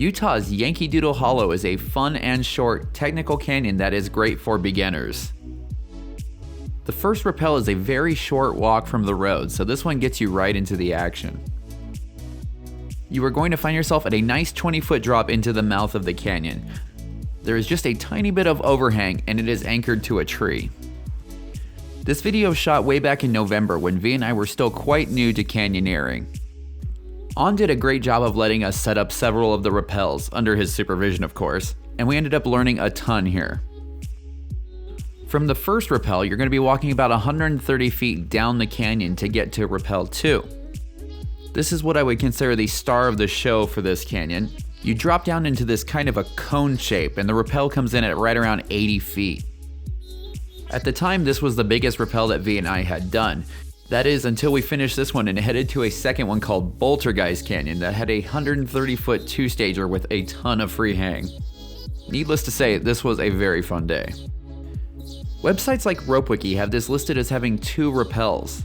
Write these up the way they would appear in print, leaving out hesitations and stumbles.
Utah's Yankee Doodle Hollow is a fun and short, technical canyon that is great for beginners. The first rappel is a very short walk from the road, so this one gets you right into the action. You are going to find yourself at a nice 20-foot drop into the mouth of the canyon. There is just a tiny bit of overhang and it is anchored to a tree. This video was shot way back in November when V and I were still quite new to canyoneering. On did a great job of letting us set up several of the rappels, under his supervision of course, and we ended up learning a ton here. From the first rappel, you're going to be walking about 130 feet down the canyon to get to rappel 2. This is what I would consider the star of the show for this canyon. You drop down into this kind of a cone shape and the rappel comes in at right around 80 feet. At the time, this was the biggest rappel that V and I had done. That is until we finished this one and headed to a second one called 𝐿𝙞𝙨𝙘𝙡𝙀 Canyon that had a 130-foot two-stager with a ton of free hang. Needless to say, this was a very fun day. Websites like RopeWiki have this listed as having 2 rappels,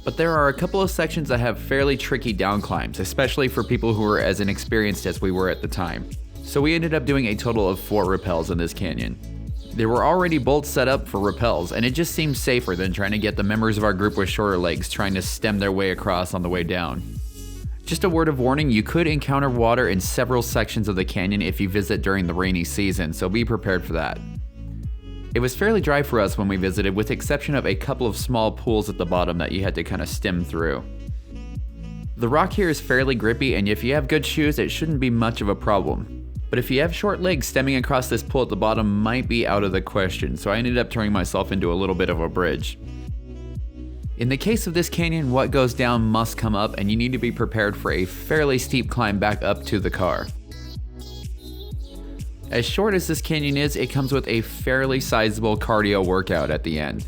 but there are a couple of sections that have fairly tricky down climbs, especially for people who are as inexperienced as we were at the time. So we ended up doing a total of 4 rappels in this canyon. There were already bolts set up for rappels, and it just seemed safer than trying to get the members of our group with shorter legs trying to stem their way across on the way down. Just a word of warning, you could encounter water in several sections of the canyon if you visit during the rainy season, so be prepared for that. It was fairly dry for us when we visited, with the exception of a couple of small pools at the bottom that you had to kind of stem through. The rock here is fairly grippy, and if you have good shoes, it shouldn't be much of a problem. But if you have short legs, stemming across this pool at the bottom might be out of the question, so I ended up turning myself into a little bit of a bridge. In the case of this canyon, what goes down must come up, and you need to be prepared for a fairly steep climb back up to the car. As short as this canyon is, it comes with a fairly sizable cardio workout at the end.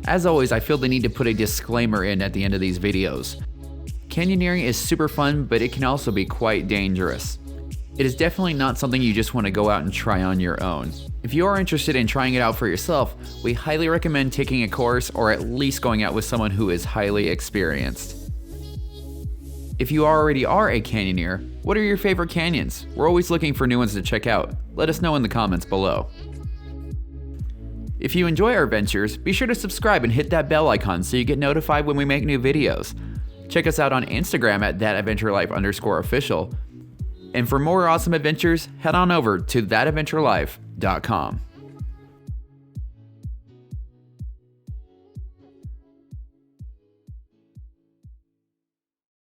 As always, I feel the need to put a disclaimer in at the end of these videos. Canyoneering is super fun, but it can also be quite dangerous. It is definitely not something you just want to go out and try on your own. If you are interested in trying it out for yourself, we highly recommend taking a course or at least going out with someone who is highly experienced. If you already are a canyoneer, what are your favorite canyons? We're always looking for new ones to check out. Let us know in the comments below. If you enjoy our adventures, be sure to subscribe and hit that bell icon so you get notified when we make new videos. Check us out on Instagram at thatadventurelife_official. And for more awesome adventures, head on over to thatadventurelife.com.